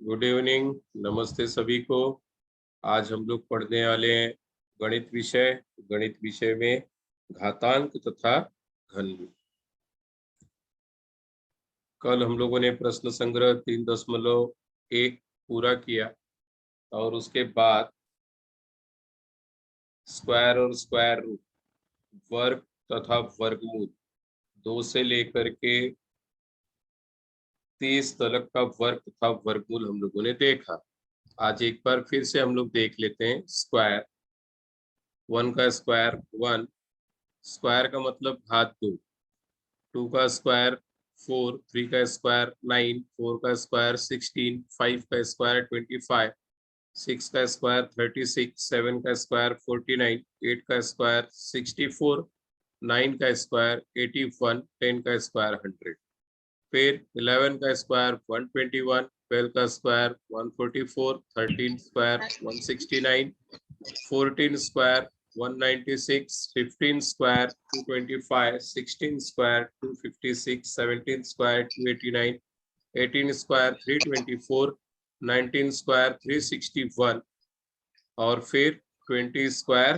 Good evening, नमस्ते सभी को। आज हम लोग पढ़ने वाले हैं गणित विषय। गणित विषय में घातांक तथा घनमूल। कल हम लोगों ने प्रश्न संग्रह 3.1 पूरा किया और उसके बाद स्क्वायर और स्क्वायर रूट, वर्ग तथा वर्गमूल 2 से लेकर के 30 तक का वर्ग तथा वर्गमूल हम लोगों ने देखा। आज एक बार फिर से हम लोग देख लेते हैं। स्क्वायर, 1 का स्क्वायर 1, स्क्वायर का मतलब घात 2, 2 का स्क्वायर 4, 3 का स्क्वायर 9, 4 का स्क्वायर 16, 5 का स्क्वायर 25, 6 का स्क्वायर 36, 7 का स्क्वायर 49, 8 का स्क्वायर 64, 9 का स्क्वायर 81, 10 का स्क्वायर 100। फिर 11 का स्क्वायर 121, 12 का square 144, 13 square 169, 14 square 196, 15 square 225, 16 square 256, 17 square 289, 18 square 324, 19 square 361 और फिर 20 square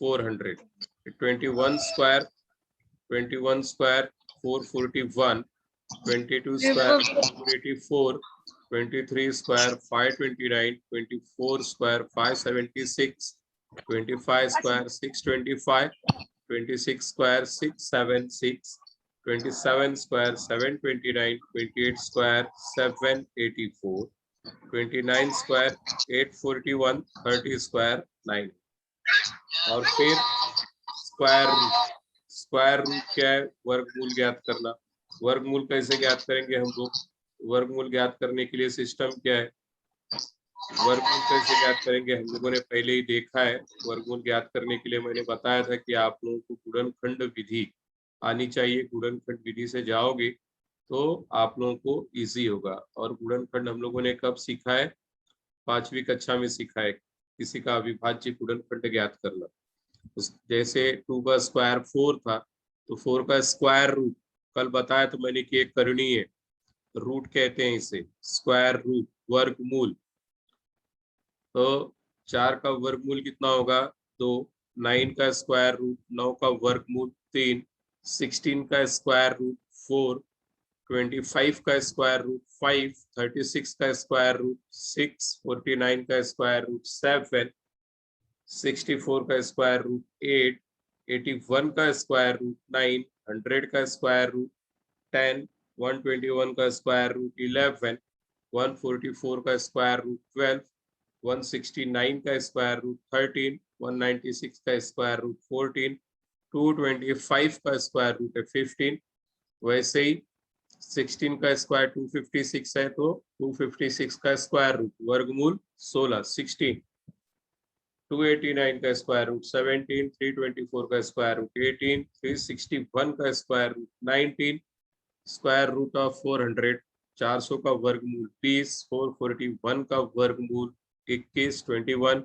400, 21 square 441, 22 square 484, 23 square 529, 24 square 576, 25 square 625, 26 square 676, 27 square 729, 28 square 784, 29 square 841, 30 square 9। और फिर स्क्वायर रूट। स्क्वायर रूट क्या है? वर्गमूल ज्ञात करना। वर्गमूल कैसे ज्ञात करेंगे हम लोग? वर्गमूल ज्ञात करने के लिए सिस्टम क्या है? वर्गमूल कैसे ज्ञात करेंगे हम लोगों ने पहले ही देखा है। वर्गमूल ज्ञात करने के लिए मैंने बताया था कि आप लोगों को गुणनखंड विधि आनी चाहिए। गुणनखंड विधि से जाओगे तो आप लोगों को इजी होगा। और गुणनखंड हम लोगों ने कब सीखा है? 5वीं कक्षा में सीखा है। किसी का अविभाज्य गुणनखंड ज्ञात करना। जैसे 2 का स्क्वायर 4 था तो 4 का स्क्वायर रूट कल बताया तो मैंने कि एक करणीय रूट कहते हैं इसे, स्क्वायर रूट वर्गमूल। तो 4 का वर्गमूल कितना होगा? 2। 9 का स्क्वायर रूट 9 का वर्गमूल 3, 16 का स्क्वायर रूट 4, 25 का स्क्वायर रूट 5, 36 का स्क्वायर रूट 6, 49 का स्क्वायर रूट 7, 64 का स्क्वायर रूट 8, 81 का स्क्वायर रूट 9, 100 का स्क्वायर रूट 10, 121 का स्क्वायर रूट 11, 144 का स्क्वायर रूट 12, 169 का स्क्वायर रूट 13, 196 का स्क्वायर रूट 14, 225 का स्क्वायर रूट है 15। वैसे ही 16 का स्क्वायर 256 है तो 256 का स्क्वायर रूट वर्गमूल 16, 16। 289 का स्क्वायर रूट 17, 324 का स्क्वायर रूट 18, 361 का square root 19, square root of 400 400 का वर्गमूल 20, 441 का वर्गमूल 21, 21,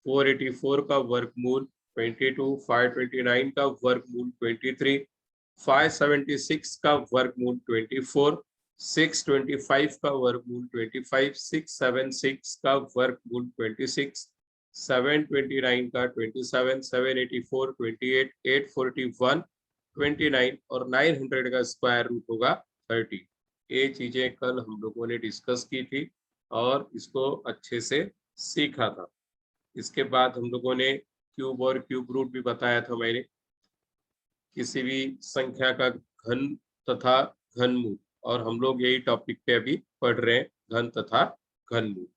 484 का वर्गमूल 22, 529 का वर्गमूल 23, 576 का वर्गमूल 24, 625 का वर्गमूल 25, 676 का वर्गमूल 26, 729 का 27, 784, 28, 841, 29 और 900 का स्क्वायर रूट होगा 30। ये चीजें कल हम लोगों ने डिस्कस की थी और इसको अच्छे से सीखा था। इसके बाद हम लोगों ने क्यूब और क्यूब रूट भी बताया था मैंने। किसी भी संख्या का घन तथा घनमूल, और हम लोग यही टॉपिक पे अभी पढ़ रहे हैं, घन तथा घनमूल।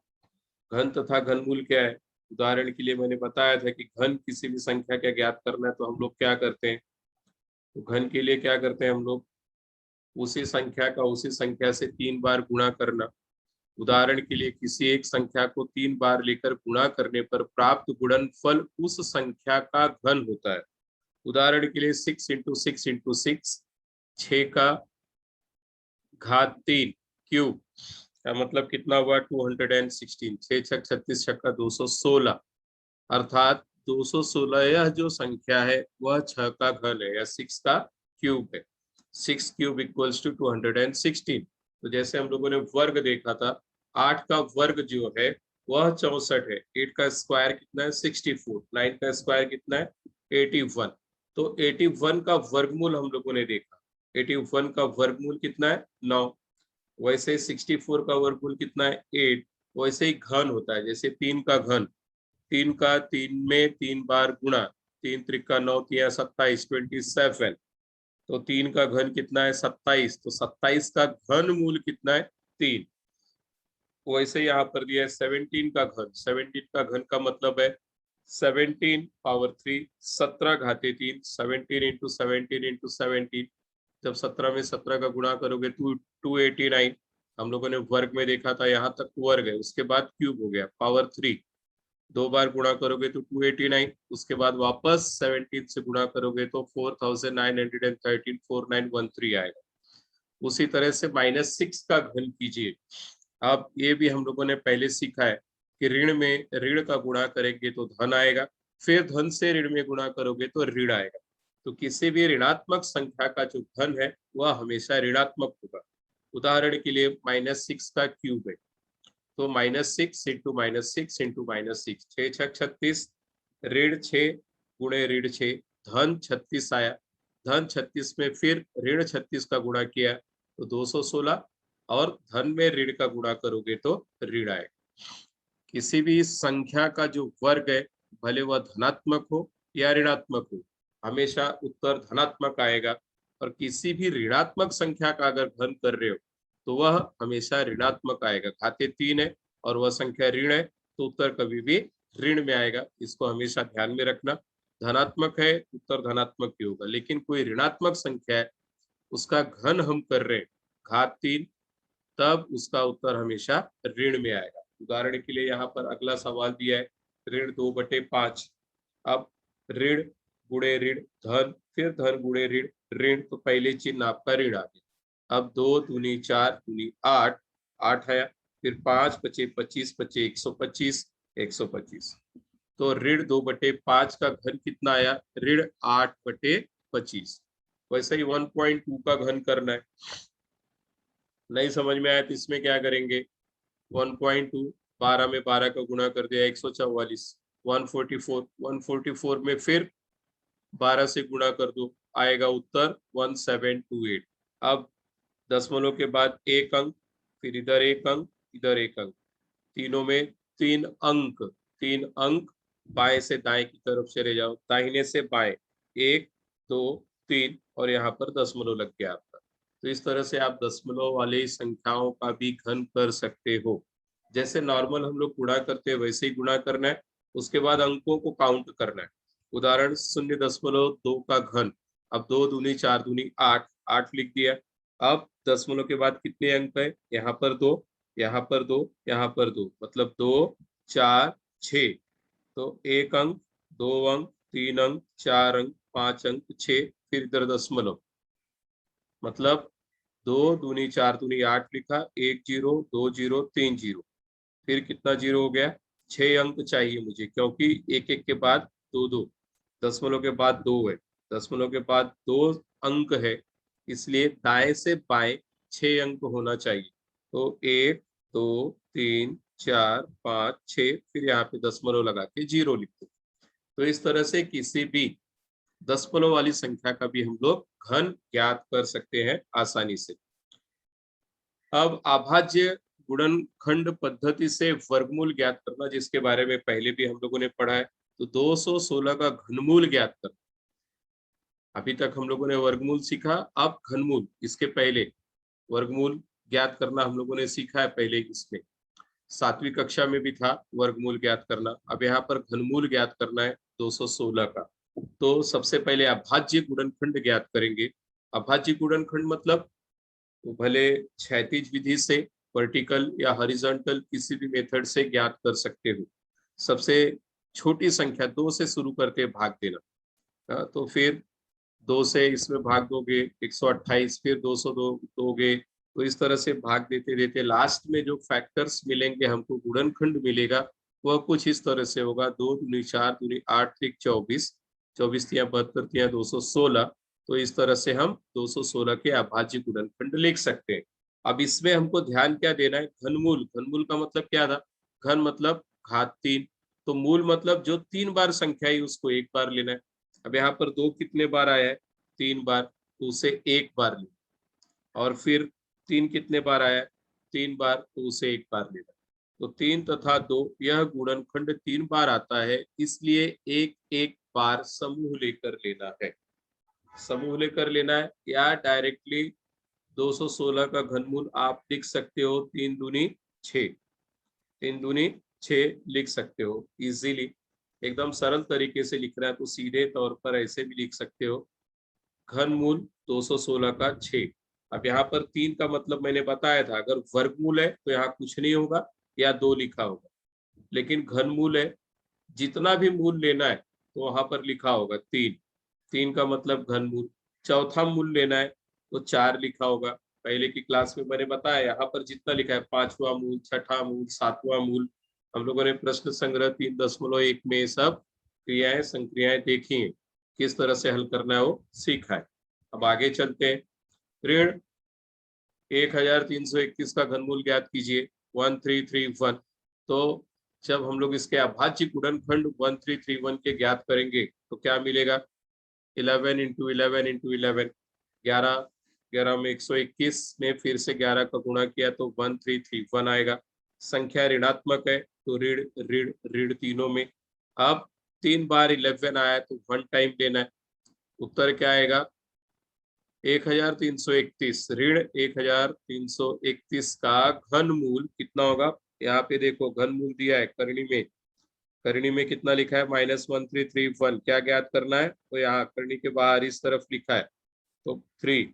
घन तथा घनमूल क्या है? उदाहरण के लिए मैंने बताया था कि घन किसी भी संख्या का ज्ञात करना है तो हम लोग क्या करते हैं? तो घन के लिए क्या करते हैं हम लोग? उसी संख्या का उसी संख्या से 3 बार गुणा करना। उदाहरण के लिए किसी एक संख्या को 3 बार लेकर गुणा करने पर प्राप्त गुणनफल उस संख्या का घन होता है। उदाहरण के लिए 6 इंटू 6 इंटू 6, 6 का घात 3 क्यूब का मतलब कितना हुआ? 216। 6 छक 36 छक्का 216, अर्थात 216 यह जो संख्या है वह 6 का घन है या 6 का क्यूब है। 6 क्यूब इक्वल्स टू 216। तो जैसे हम लोगों ने वर्ग देखा था 8 का वर्ग जो है वह 64 है। 8 का स्क्वायर कितना है 64, 9 का स्क्वायर कितना है 81। तो 81 का वर्गमूल हम लोगों ने देखा, 81 का वर्गमूल कितना है 9। वैसे 64 का वर्गमूल कितना है 8। वैसे ही घन होता है, जैसे 3 का घन, 3 का 3 में 3 बार गुणा, 3 त्रिका 9 तिया 27, 27। तो 3 का घन कितना है 27, तो 27 का घन मूल कितना है 3। वैसे यहाँ पर दिया है 17 का घन, 17 का घन का मतलब है 17 पावर 3, 17 घाते 3, 17 इंटू 17 इंटू 17। जब 17 में 17 का गुणा करोगे तो 289। हम लोगों ने वर्ग में देखा था, यहाँ तक वर्ग है, उसके बाद क्यूब हो गया पावर 3। 2 बार गुणा करोगे तो 289, उसके बाद वापस 17 से गुणा करोगे तो 4913, 4913 आएगा। उसी तरह से -6 का घन कीजिए। अब ये भी हम लोगों ने पहले सीखा है कि ऋण में ऋण का गुणा करेंगे तो धन आएगा, फिर धन से ऋण में गुणा करोगे तो ऋण आएगा। तो किसी भी ऋणात्मक संख्या का जो घन है वह हमेशा ऋणात्मक होगा। उदाहरण के लिए -6 का क्यूब है, तो -6 इंटू -6 इंटू -6, 6 6 36, ऋण 6 गुणे ऋण 6, धन 36 आया। धन 36 में फिर ऋण 36 का गुणा किया तो 216, और धन में ऋण का गुणा करोगे तो ऋण आएगा। किसी भी संख्या का जो वर्ग है, भले वह धनात्मक हो या ऋणात्मक हो, हमेशा उत्तर धनात्मक आएगा। और किसी भी ऋणात्मक संख्या का अगर घन कर रहे हो तो वह हमेशा ऋणात्मक आएगा। घाते 3 है और वह संख्या ऋण है तो उत्तर कभी भी ऋण में आएगा। इसको हमेशा ध्यान में रखना। धनात्मक है उत्तर धनात्मक ही होगा, लेकिन कोई ऋणात्मक संख्या है उसका घन हम कर रहे हैं घात 3, तब उसका उत्तर हमेशा ऋण में आएगा। उदाहरण के लिए यहाँ पर अगला सवाल दिया है ऋण 2/5। अब ऋण गुणे ऋण धन, फिर धन गुणे ऋण ऋण, तो पहले चिन्ह आपका ऋण आ गया। अब 2 दूनी 4 दूनी 8, 8 है, फिर 5 बचे 25 बचे 125, 125। तो ऋण 2/5 का घन कितना आया ऋण 8/25। वैसे ही 1.2 का घन करना है। नहीं समझ में आया तो इसमें क्या करेंगे 1.2, 12 में 12 का गुणा कर दिया 144, 144, 144 में फिर 12 से गुणा कर दो, आएगा उत्तर 1728। अब दशमलव के बाद एक अंक, फिर इधर एक अंक, इधर एक अंक, तीनों में 3 अंक, 3 अंक। बाएं से दाएं की तरफ चले जाओ, दाहिने से बाएं 1 2 3, और यहाँ पर दशमलव लग गया आपका। तो इस तरह से आप दशमलव वाली संख्याओं का भी घन कर सकते हो। जैसे नॉर्मल हम लोग गुणा करते हैं वैसे ही गुणा करना है, उसके बाद अंकों को काउंट करना है। उदाहरण 0.2 का घन। अब 2 दूनी 4 दूनी 8, 8 लिख दिया। अब दशमलव के बाद कितने अंक है, यहाँ पर 2, यहाँ पर 2, यहाँ पर 2, मतलब 2 4 6। तो 1 अंक, 2 अंक, 3 अंक, 4 अंक, 5 अंक, 6, फिर इधर दशमलव, मतलब 2 दूनी 4 दूनी 8 लिखा, 1 0 2 0 3 0, फिर कितना जीरो हो गया 6 अंक चाहिए मुझे, क्योंकि एक एक के बाद 2 2, दशमलव के बाद 2 है, दशमलव के बाद 2 अंक है, इसलिए दाएं से बाएं 6 अंक होना चाहिए। तो 1 2 3 4 5 6, फिर यहाँ पे दशमलव लगा के 0 लिख दो। तो इस तरह से किसी भी दशमलव वाली संख्या का भी हम लोग घन ज्ञात कर सकते हैं आसानी से। अब अभाज्य गुणनखंड पद्धति से वर्गमूल ज्ञात करना, जिसके बारे में पहले भी हम लोगों ने पढ़ा है। तो 216 का घनमूल ज्ञात करना। अभी तक हम लोगों ने वर्गमूल सीखा, अब घनमूल। इसके पहले वर्गमूल ज्ञात करना हम लोगों ने सीखा है पहले, इसमें 7वीं कक्षा में भी था वर्गमूल ज्ञात करना। अब यहाँ पर घनमूल ज्ञात करना है 216 का। तो सबसे पहले अभाज्य गुणनखंड ज्ञात करेंगे। अभाज्य गुणनखंड मतलब तो भले क्षैतिज विधि से, वर्टिकल या हॉरिजॉन्टल किसी भी मेथड से ज्ञात कर सकते हो। सबसे छोटी संख्या 2 से शुरू करके भाग देना। तो फिर 2 से इसमें भाग दोगे 128, फिर 202 दोगे। तो इस तरह से भाग देते देते लास्ट में जो फैक्टर्स मिलेंगे हमको, गुणनखंड मिलेगा, वह कुछ इस तरह से होगा 2 दूनी 4 दूनी 8 3 24, 24 तिया 72 तिया 216। तो इस तरह से हम 216 के अभाज्य गुणनखंड लिख सकते हैं। अब इसमें हमको ध्यान क्या देना है, घनमूल, घनमूल का मतलब क्या था, घन मतलब घात 3, तो मूल मतलब जो 3 बार संख्या है उसको एक बार लेना है। अब यहाँ पर 2 कितने बार आया है, 3 बार, तो उसे एक बार लेना, और फिर 3 कितने बार आया है, 3 बार, तो उसे एक बार लेना। तो 3 तथा 2 यह गुणनखंड 3 बार आता है, इसलिए एक एक बार समूह लेकर लेना है, समूह लेकर लेना है, या डायरेक्टली 216 का घनमूल आप लिख सकते हो 3 दूनी 6, 3 दूनी 6 लिख सकते हो इजीली। एकदम सरल तरीके से लिख रहा है तो सीधे तौर पर ऐसे भी लिख सकते हो, घनमूल 216 का 6। अब यहाँ पर 3 का मतलब मैंने बताया था, अगर वर्गमूल है तो यहाँ कुछ नहीं होगा या 2 लिखा होगा, लेकिन घनमूल है, जितना भी मूल लेना है तो वहां पर लिखा होगा 3, 3 का मतलब घनमूल। चौथा मूल लेना है तो 4 लिखा होगा, पहले की क्लास में मैंने बताया, यहाँ पर जितना लिखा है 5वां मूल, 6ठा मूल, 7वां मूल, हम लोगों ने प्रश्न संग्रह 3.1 में सब क्रियाएं संक्रियाएं देखी हैं, किस तरह से हल करना है वो सीखा है। अब आगे चलते हैं, ऋण 1321 का घनमूल ज्ञात कीजिए, 1331। तो जब हम लोग इसके अभाज्य गुणनखंड 1331 के ज्ञात करेंगे तो क्या मिलेगा, 11 इंटू 11 इंटू 11, 11, 11 में 121 में फिर से 11 का गुणा किया तो 1331 आएगा। संख्या ऋणात्मक है तो ऋण ऋण ऋण तीनों में। अब 3 बार 11 आया तो 1 टाइम लेना है, उत्तर क्या आएगा, 1331, ऋण 1331 का घनमूल कितना होगा, यहाँ पे देखो घनमूल दिया है करनी में, करनी में कितना लिखा है -1331, क्या ज्ञात करना है, तो यहाँ करनी के बाहर इस तरफ लिखा है तो 3,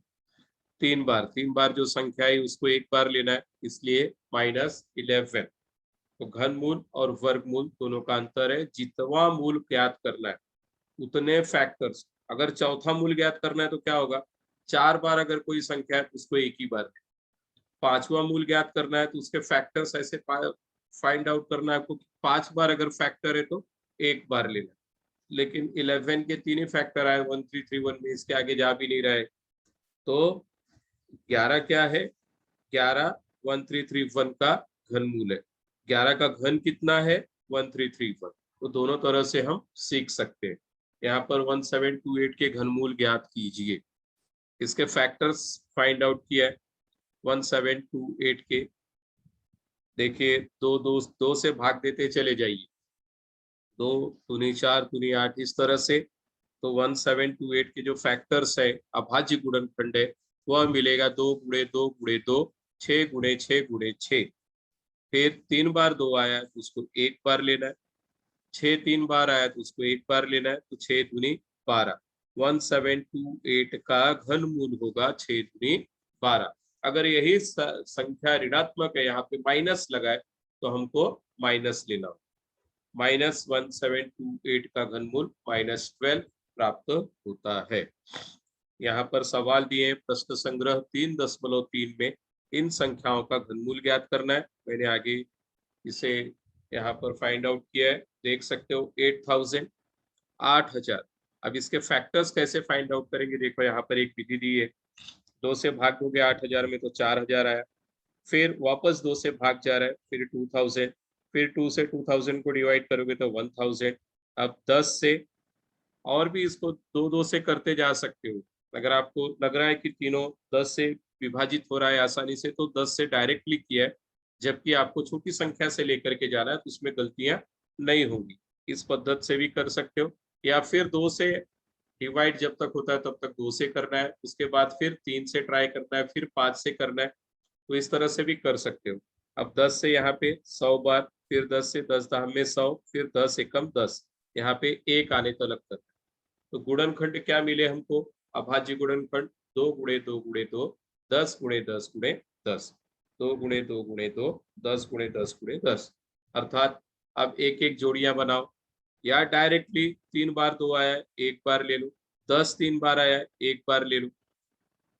3 बार, 3 बार जो संख्या है उसको एक बार लेना है, इसलिए -11। तो घनमूल और वर्गमूल दोनों का अंतर है, जितना मूल ज्ञात करना है उतने फैक्टर्स, अगर चौथा मूल ज्ञात करना है तो क्या होगा, 4 बार अगर कोई संख्या है तो उसको एक ही बार लेना, 5वां मूल ज्ञात करना है तो उसके फैक्टर्स ऐसे फाइंड आउट करना है आपको, 5 बार अगर फैक्टर है तो एक बार लेना, लेकिन 11 के 3 ही फैक्टर आए 1331 में, इसके आगे जा भी नहीं रहे, तो 11 क्या है, 11 1331 का घनमूल है, 11 का घन कितना है 1331, तो दोनों तरह से हम सीख सकते हैं। यहाँ पर 1728 के घनमूल ज्ञात कीजिए, इसके फैक्टर्स फाइंड आउट किया है 1728 के, देखिए दो दो दो से भाग देते चले जाइए, 2 दूनी 4 दूनी 8, इस तरह से। तो 1728 के जो फैक्टर्स है अभाज्य गुणनखंड है वह मिलेगा 2 गुणे 2 गुणे 2, 6 गुणे 6 गुणे 6। फिर 3 बार 2 आया तो उसको एक बार लेना है, 6 3 बार आया तो उसको एक बार लेना है, तो 6 दूनी 12, 1728 का घनमूल होगा 6 दूनी 12। अगर यही संख्या ऋणात्मक है, यहाँ पे माइनस लगा है तो हमको माइनस लेना होगा, -1728 का घनमूल -12 प्राप्त होता है। यहाँ पर सवाल दिए प्रश्न संग्रह 3.3 में इन संख्याओं का घनमूल ज्ञात करना है, मैंने आगे इसे यहाँ पर फाइंड आउट किया है, देख सकते हो 8000, 8000। अब इसके फैक्टर्स कैसे फाइंड आउट करेंगे, देखो यहाँ पर एक विधि दी है, 2 से भाग दोगे 8000 में तो 4000 आया, फिर वापस 2 से भाग जा रहा है, फिर 2000, फिर 2 से 2000 को डिवाइड करोगे तो 1000। अब 10 से और भी इसको 2 से करते जा सकते हो, अगर आपको लग रहा है कि तीनों 10 से विभाजित हो रहा है आसानी से तो 10 से डायरेक्टली किया है, जबकि आपको छोटी संख्या से लेकर के जाना है तो उसमें गलतियां नहीं होंगी, इस पद्धति से भी कर सकते हो, या फिर 2 से डिवाइड जब तक होता है तब तक 2 से करना है, उसके बाद फिर 3 से ट्राई करना है, फिर 5 से करना है, तो इस तरह से भी कर सकते हो। अब 10 से यहाँ पे 100 बार, फिर 10 से 10 दाम में 100, फिर 10 एकम 10, यहाँ पे एक आने तक करना है। तो गुणनखंड क्या मिले हमको, अभाज्य गुणनखंड 2 गुणे 2 गुणे 2, 10 गुणे 10 गुणे 10, 2 गुणे 2 गुणे 2, 10 गुणे 10 गुणे 10, अर्थात अब एक एक जोड़ियां बनाओ, या डायरेक्टली 3 बार 2 आया एक बार ले लो, 10 3 बार आया एक बार ले लो,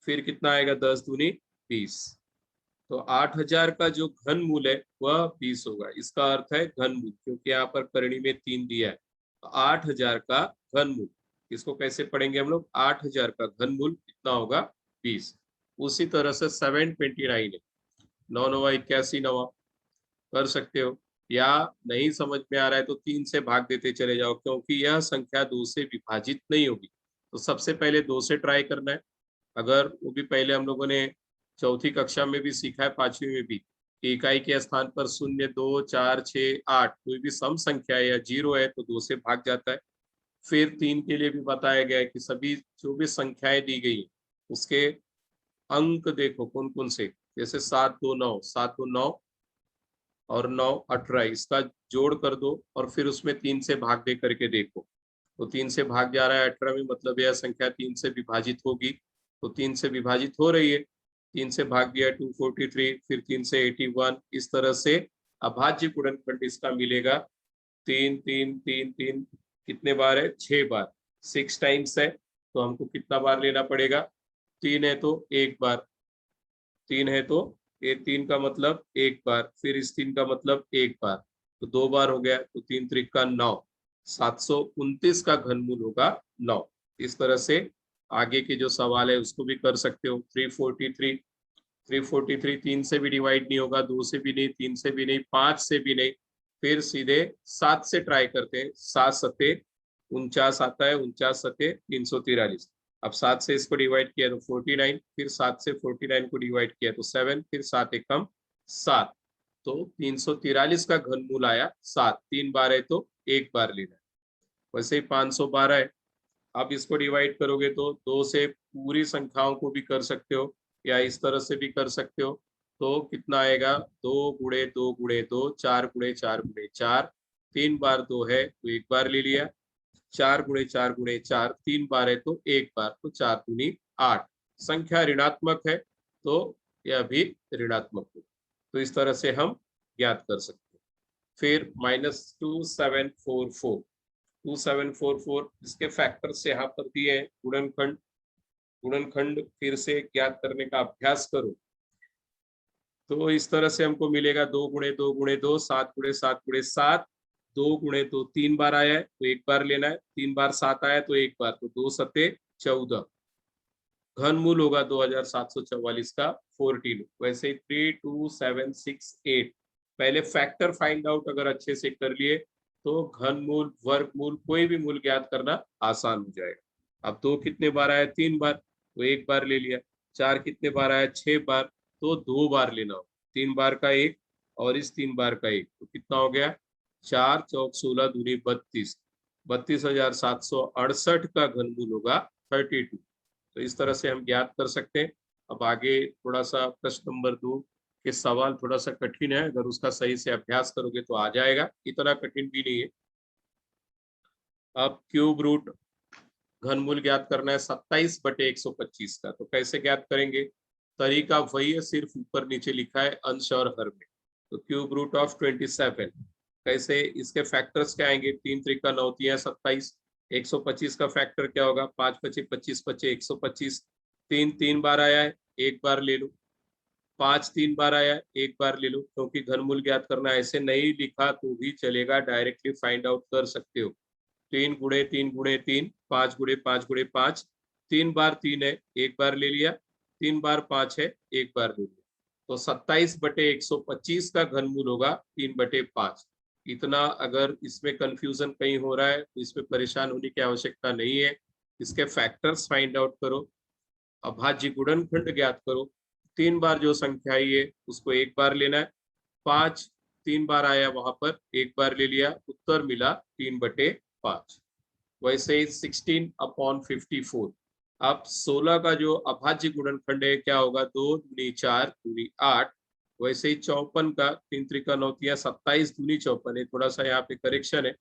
फिर कितना आएगा 10 दूनी 20, तो 8000 का जो घन मूल है वह 20 होगा, इसका अर्थ है घन मूल, क्योंकि यहाँ पर करणी में 3 दिया है, तो 8000 का घन मूल, इसको कैसे पढ़ेंगे हम लोग, 8000 का घन मूल कितना होगा 20। उसी तरह से 729 है, 9 9 81 9 कर सकते हो। या नहीं समझ में आ रहा है तो 3 से भाग देते चले जाओ, क्योंकि यह संख्या 2 से विभाजित नहीं होगी। तो सबसे पहले 2 से ट्राई करना है। अगर वो भी पहले हम लोगों ने चौथी कक्षा में भी सीखा है, 5वीं में भी, कि इकाई के स्थान पर 0 2 4 6 8 कोई भी सम संख्या है या 0 है तो 2 से भाग जाता है। फिर 3 के लिए भी बताया गया है कि सभी जो भी संख्याएं दी गई हैं, उसके अंक देखो कौन कौन से, जैसे 7 2 9, 7 2 9 और 9 18, इसका जोड़ कर दो और फिर उसमें 3 से भाग दे करके देखो। तो 3 से भाग जा रहा है 18 में, मतलब यह संख्या 3 से विभाजित होगी। तो 3 से विभाजित हो रही है, 3 से भाग दिया 243, फिर 3 से 81। इस तरह से अभाज्य गुणनखंड इसका मिलेगा 3 3 3 3, कितने बार है? 6 बार, 6 टाइम्स है। तो हमको कितना बार लेना पड़ेगा? 3 है तो 1 बार, 3 है तो ये 3 का मतलब 1 बार, फिर इस 3 का मतलब 1 बार, तो 2 बार हो गया। तो 3 त्रिक 9, 729 का घनमूल होगा 9। इस तरह से आगे के जो सवाल है उसको भी कर सकते हो। 343, 343 3 से भी डिवाइड नहीं होगा, 2 से भी नहीं, 3 से भी नहीं, 5 से भी नहीं। फिर सीधे 7 से ट्राई करते हैं। 7 सते 49 आता है, 49 सते 343। अब 7 से इसको डिवाइड किया तो 49, फिर 7 से 49 को डिवाइड किया तो 7, फिर 7 एकम 7, तो 343 का घनमूल आया 7। 3 बार है तो 1 बार लेना है। वैसे ही 512 है। आप इसको डिवाइड करोगे तो 2 से पूरी संख्याओं को भी कर सकते हो या इस तरह से भी कर सकते हो। तो कितना आएगा? 2 गुणे 2 गुणे 2, 4 गुणे 4 गुणे 4, 3 बार 2 है तो 1 बार ले लिया। 4 गुणे 4 गुणे 4, 3 बार है तो 1 बार, तो 4 दूनी 8। संख्या ऋणात्मक है तो यह भी ऋणात्मक हो। तो इस तरह से हम ज्ञात कर सकते हैं। फिर -2744, 2744 इसके फैक्टर्स यहाँ पर दिए हैं। गुणनखंड, गुणनखंड फिर से ज्ञात करने का अभ्यास करो। तो इस तरह से हमको मिलेगा 2 गुणे 2 गुणे 2, 7 गुणे 7 गुणे 7, 2 गुणे 2 3 बार आया है तो 1 बार लेना है, 3 बार 7 आया तो 1 बार, तो 2 सते 14। घनमूल होगा 2744 का 14। वैसे 32768, पहले फैक्टर फाइंड आउट अगर अच्छे से कर लिए तो घनमूल वर्गमूल कोई भी मूल ज्ञात करना आसान हो जाएगा। अब 2 कितने बार आया? 3 बार, तो 1 बार ले लिया। 4 कितने बार आया? 6 बार, तो 2 बार लेना हो। 3 बार का 1 और इस 3 बार का 1, तो कितना हो गया? 4 चौक 16 दूनी 32, 32,768 का घनमूल होगा 32। तो इस तरह से हम ज्ञात कर सकते हैं। अब आगे थोड़ा सा प्रश्न नंबर 2 के सवाल थोड़ा सा कठिन है, अगर उसका सही से अभ्यास करोगे तो आ जाएगा, इतना कठिन भी नहीं है। अब क्यूब रूट घनमूल ज्ञात करना है 27/125 का, तो कैसे ज्ञात करेंगे? तरीका वही है, सिर्फ ऊपर नीचे लिखा है अंश और हर में। तो क्यूब रूट ऑफ 27 कैसे? इसके फैक्टर्स क्या आएंगे? 3 त्रिका 9 तिया 27, 125 का फैक्टर क्या होगा? 5 पचे 25 पचे 125, 3 3 बार आया है 1 बार ले लो, 5 3 बार आया है 1 बार ले लो, क्योंकि घनमूल ज्ञात करना ऐसे नहीं लिखा तो भी चलेगा, डायरेक्टली फाइंड आउट कर सकते हो। 3 गुणे 3 गुणे 3, 5 गुणे 5 गुणे 5, 3 बार 3 है 1 बार ले लिया, 3 बार 5 है 1 बार ले लिया, तो 27/125 का घनमूल होगा 3/5। इतना अगर इसमें कंफ्यूजन कहीं हो रहा है तो इसमें परेशान होने की आवश्यकता नहीं है। इसके फैक्टर्स फाइंड आउट करो, अभाज्य गुणनखंड ज्ञात करो। 3 बार जो संख्या आई है उसको 1 बार लेना है। 5 3 बार आया वहां पर 1 बार ले लिया, उत्तर मिला 3/5। वैसे 16/54। अब 16 का जो अभाज्य गुणनखंड है क्या होगा? 2 दूनी 4 दूनी 8। वैसे ही 54 का 3 त्रिका 9 तिया 27 दूनी 54 है। थोड़ा सा यहाँ पे करेक्शन है,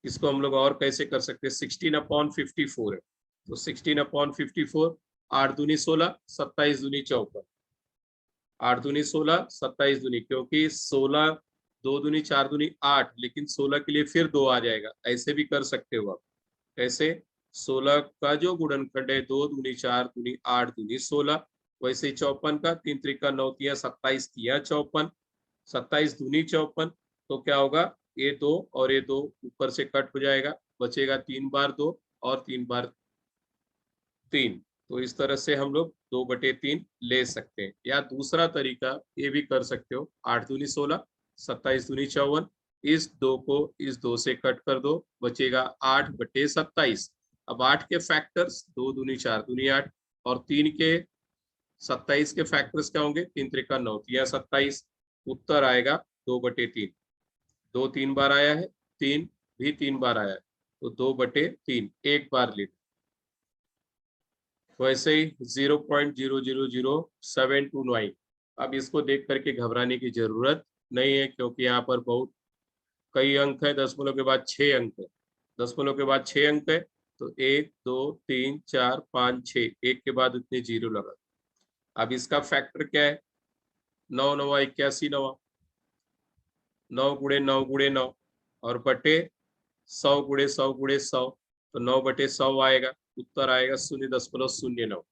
इसको हम लोग और कैसे कर सकते हैं? 16/54 है, तो 16/54, 8 दूनी 16, 27 दूनी 54, 8 दूनी 16, 27 दूनी, क्योंकि 16 2 दूनी 4 दूनी 8, लेकिन 16 के लिए फिर 2 आ जाएगा, ऐसे भी कर सकते हो आप। कैसे? 16 का जो गुणनखंड है 2 दूनी 4 दूनी 8 दूनी 16। वैसे 54 का 3 त्रिका 9 तिया 27 तिया 54, 27 दूनी 54, तो क्या होगा? ये 2 और ये 2 ऊपर से कट हो जाएगा, बचेगा 3 बार 2 और 3 बार 3, तो इस तरह से हम लोग 2/3 ले सकते हैं। या दूसरा तरीका ये भी कर सकते हो, 8 दूनी 16, 27 दूनी 54, इस 2 को इस 2 से कट कर दो, बचेगा 8/27। अब 8 के फैक्टर्स 2 दूनी 4 दूनी 8 और 3 के 27 के फैक्टर्स क्या होंगे, 3 त्रिका 9 3 27। उत्तर आएगा 2/3। 2 3 बार आया है, 3 भी 3 बार आया है, तो 2/3 एक बार ले। वैसे ही 0.000729। अब इसको देख करके घबराने की जरूरत नहीं है, क्योंकि यहाँ पर बहुत कई अंक है, दशमलव के बाद 6 अंक है, दशमलव के बाद 6 अंक है, तो 1 2 3 4 5 6, एक के बाद उतने जीरो लगा। अब इसका फैक्टर क्या है, 9 9 81 9, 9 गुणे 9 गुणे 9 और बटे 100 गुणे 100 गुणे 100, तो 9/100 आएगा। उत्तर आएगा 0.09।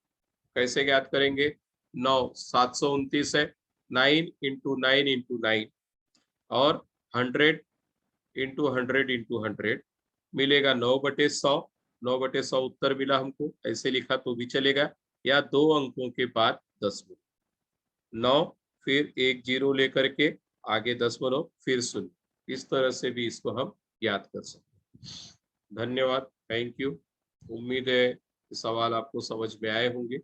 कैसे ज्ञात करेंगे, 9 729 है, 9 इंटू 9 इंटू 9 और 100 इंटू 100 इंटू 100 मिलेगा 9/100। 9/100 उत्तर मिला हमको, ऐसे लिखा तो भी चलेगा, या 2 अंकों के बाद दशमलव, 9 फिर 1 जीरो लेकर के आगे दशमलव फिर 0। इस तरह से भी इसको हम याद कर सकते हैं। धन्यवाद, थैंक यू। उम्मीद है सवाल आपको समझ में आए होंगे।